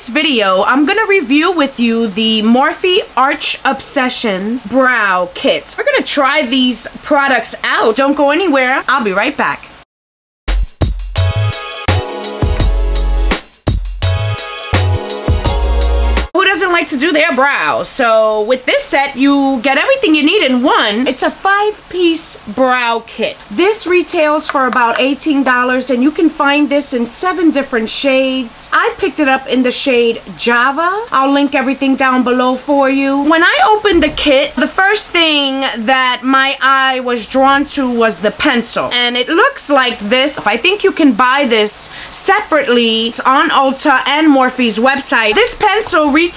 this video, I'm gonna review with you the Morphe Arch Obsessions Brow Kit. We're gonna try these products out. Don't go anywhere. I'll be right back. Who doesn't like to do their brows? So with this set, you get everything you need in one. It's a 5-piece brow kit. This retails for about $18, and you can find this in 7 different shades. I picked it up in the shade Java. I'll link everything down below for you. When I opened the kit, the first thing that my eye was drawn to was the pencil, and it looks like this. I think you can buy this separately. It's on Ulta and Morphe's website. This pencil retails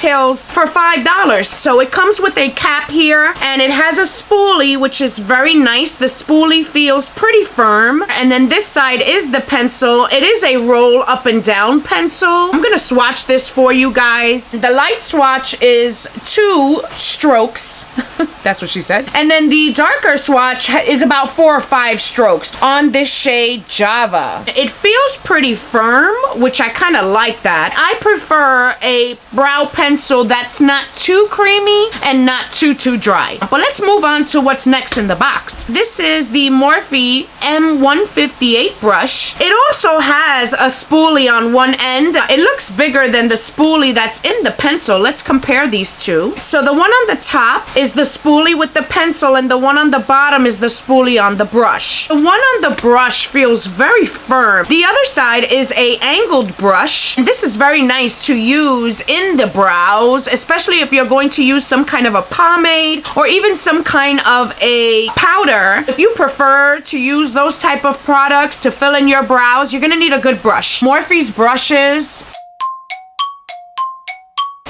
for $5. So it comes with a cap here, and it has a spoolie, which is very nice. The spoolie feels pretty firm. And then this side is the pencil. It is a roll up and down pencil. I'm gonna swatch this for you guys. The light swatch is 2 strokes. That's what she said. And then the darker swatch is about 4 or 5 strokes on this shade Java. It feels pretty firm, which I kind of like that. I prefer a brow pencil that's not too creamy and not too dry. But let's move on to what's next in the box. This is the Morphe M158 brush. It also has a spoolie on one end. It looks bigger than the spoolie that's in the pencil. Let's compare these two. So the one on the top is the spoolie with the pencil, and the one on the bottom is the spoolie on the brush. The one on the brush feels very firm. The other side is a angled brush. This is very nice to use in the brows, especially if you're going to use some kind of a pomade or even some kind of a powder. If you prefer to use those type of products to fill in your brows, you're gonna need a good brush. Morphe's brushes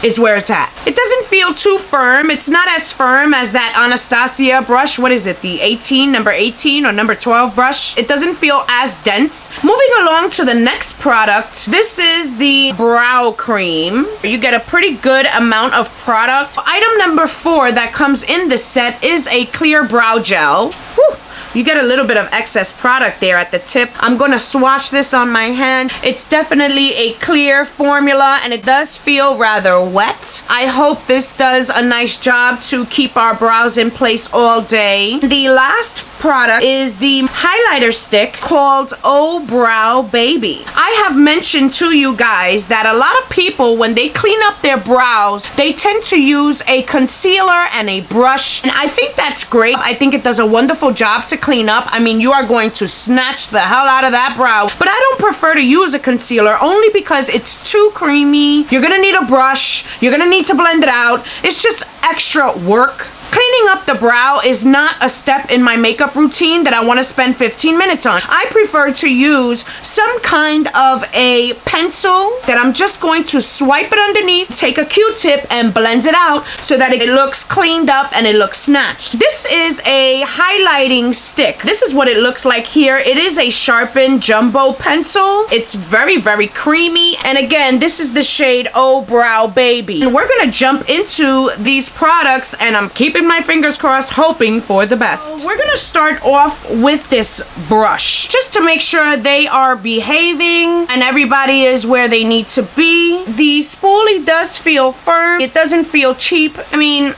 is where it's at. It doesn't feel too firm. It's not as firm as that Anastasia brush. What is it? The 18, number 18 or number 12 brush? It doesn't feel as dense. Moving along to the next product. This is the brow cream. You get a pretty good amount of product. Item number 4 that comes in the set is a clear brow gel. Whew. You get a little bit of excess product there at the tip. I'm gonna swatch this on my hand. It's definitely a clear formula, and it does feel rather wet. I hope this does a nice job to keep our brows in place all day. The last product is the highlighter stick called Oh Brow Baby. I have mentioned to you guys that a lot of people, when they clean up their brows, they tend to use a concealer and a brush, and I think that's great. I think it does a wonderful job to clean up. I mean, you are going to snatch the hell out of that brow, but I don't prefer to use a concealer only because it's too creamy. You're gonna need a brush. You're gonna need to blend it out. It's just extra work. Cleaning up the brow is not a step in my makeup routine that I want to spend 15 minutes on. I prefer to use some kind of a pencil that I'm just going to swipe it underneath, take a Q-tip and blend it out so that it looks cleaned up and it looks snatched. This is a highlighting stick. This is what it looks like here. It is a sharpened jumbo pencil. It's very creamy, and again, this is the shade Oh Brow Baby. And we're gonna jump into these products, and I'm keeping my fingers crossed, hoping for the best. We're gonna start off with this brush just to make sure they are behaving and everybody is where they need to be. The spoolie does feel firm. It doesn't feel cheap. I mean,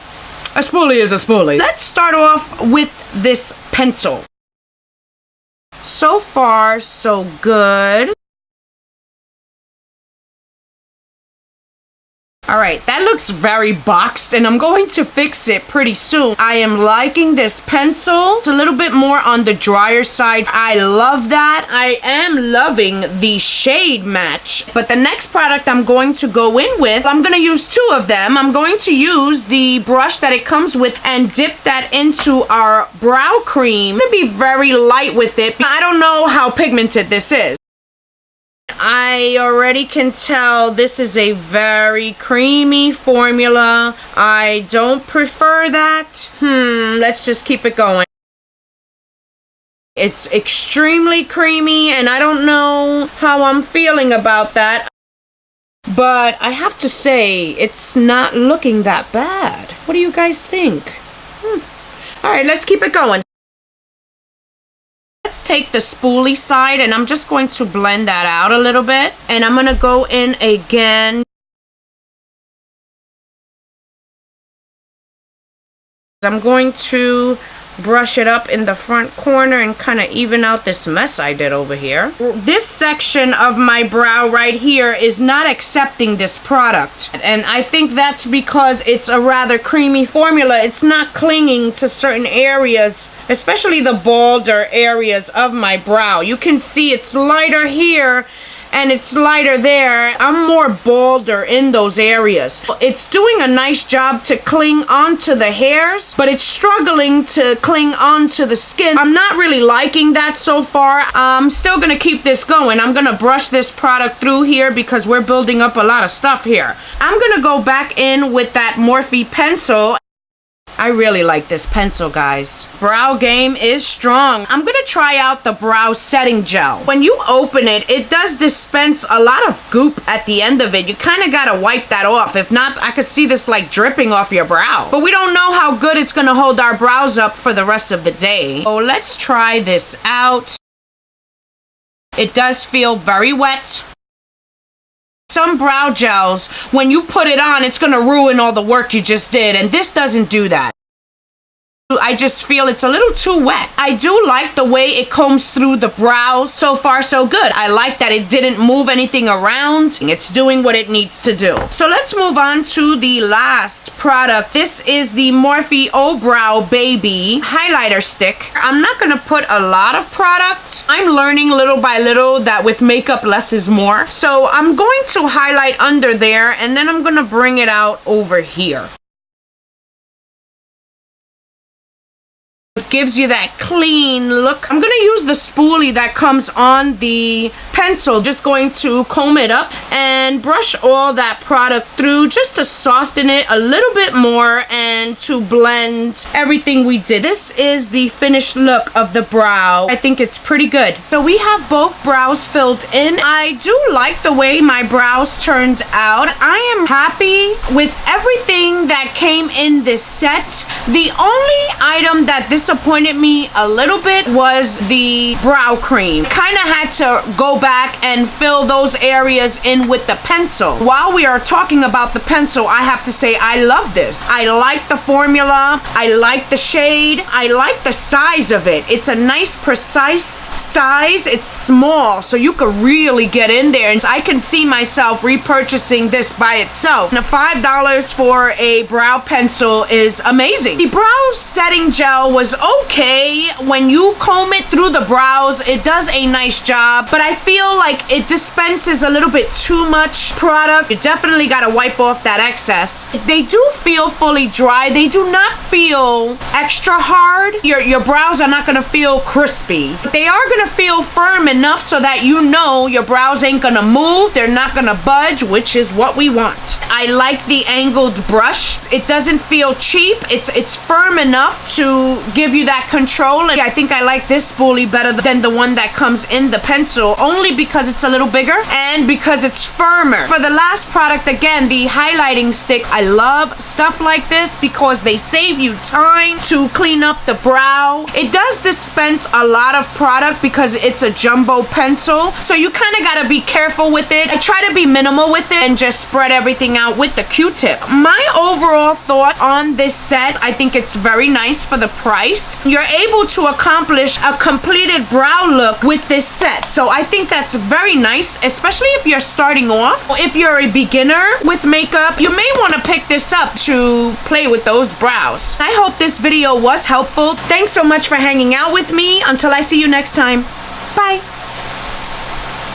a spoolie is a spoolie. Let's start off with this pencil. So far, so good. All right, that looks very boxed, and I'm going to fix it pretty soon. I am liking this pencil. It's a little bit more on the drier side. I love that. I am loving the shade match. But the next product I'm going to go in with, I'm gonna use 2 of them. I'm going to use the brush that it comes with and dip that into our brow cream. I'm gonna be very light with it. I don't know how pigmented this is. I already can tell this is a very creamy formula. I don't prefer that. Let's just keep it going. It's extremely creamy, and I don't know how I'm feeling about that. But I have to say, it's not looking that bad. What do you guys think? All right, let's keep it going. Let's take the spoolie side, and I'm just going to blend that out a little bit. And I'm going to go in again I'm going to brush it up in the front corner and kind of even out this mess I did over here. This section of my brow right here is not accepting this product, and I think that's because it's a rather creamy formula. It's not clinging to certain areas, especially the balder areas of my brow. You can see it's lighter here and it's lighter there. I'm more balder in those areas. It's doing a nice job to cling onto the hairs, but it's struggling to cling onto the skin. I'm not really liking that so far. I'm still gonna keep this going. I'm gonna brush this product through here because we're building up a lot of stuff here. I'm gonna go back in with that Morphe pencil. I really like this pencil, guys. Brow game is strong. I'm gonna try out the brow setting gel. When you open it, it does dispense a lot of goop at the end of it. You kind of gotta wipe that off. If not, I could see this like dripping off your brow. But we don't know how good it's gonna hold our brows up for the rest of the day. So let's try this out. It does feel very wet. Some brow gels, when you put it on, it's gonna ruin all the work you just did, and this doesn't do that. I just feel it's a little too wet. I do like the way it combs through the brows. So far, so good. I like that it didn't move anything around. It's doing what it needs to do. So let's move on to the last product. This is the Morphe O-Brow Baby highlighter stick. I'm not gonna put a lot of product. I'm learning little by little that with makeup, less is more. So I'm going to highlight under there, and then I'm gonna bring it out over here. It gives you that clean look. I'm gonna use the spoolie that comes on the pencil. Just going to comb it up and brush all that product through just to soften it a little bit more and to blend everything we did. This is the finished look of the brow. I think it's pretty good. So we have both brows filled in. I do like the way my brows turned out. I am happy with everything that came in this set. The only item that disappointed me a little bit was the brow cream. Kind of had to go back and fill those areas in with the pencil. While we are talking about the pencil, I have to say I love this. I like the formula. I like the shade. I like the size of it. It's a nice, precise size. It's small, so you could really get in there. And I can see myself repurchasing this by itself. And $5 for a brow pencil is amazing. The brow setting gel was okay. When you comb it through the brows, it does a nice job, but I feel like it dispenses a little bit too much product. You definitely got to wipe off that excess. They do feel fully dry. They do not feel extra hard. Your brows are not going to feel crispy. But they are going to feel firm enough so that you know your brows ain't going to move. They're not going to budge, which is what we want. I like the angled brush. It doesn't feel cheap. It's firm enough to give you that control. And I think I like this spoolie better than the one that comes in the pencil, only because it's a little bigger and because it's firmer. For the last product, again, the highlighting stick, I love stuff like this because they save you time to clean up the brow. It does dispense a lot of product because it's a jumbo pencil, so you kind of got to be careful with it. I try to be minimal with it and just spread everything out with the Q-tip. My overall thought on this set, I think it's very nice for the price. You're able to accomplish a completed brow look with this set, so I think that's very nice, especially if you're starting off. If you're a beginner with makeup, you may want to pick this up to play with those brows. I hope this video was helpful. Thanks so much for hanging out with me. Until I see you next time. Bye.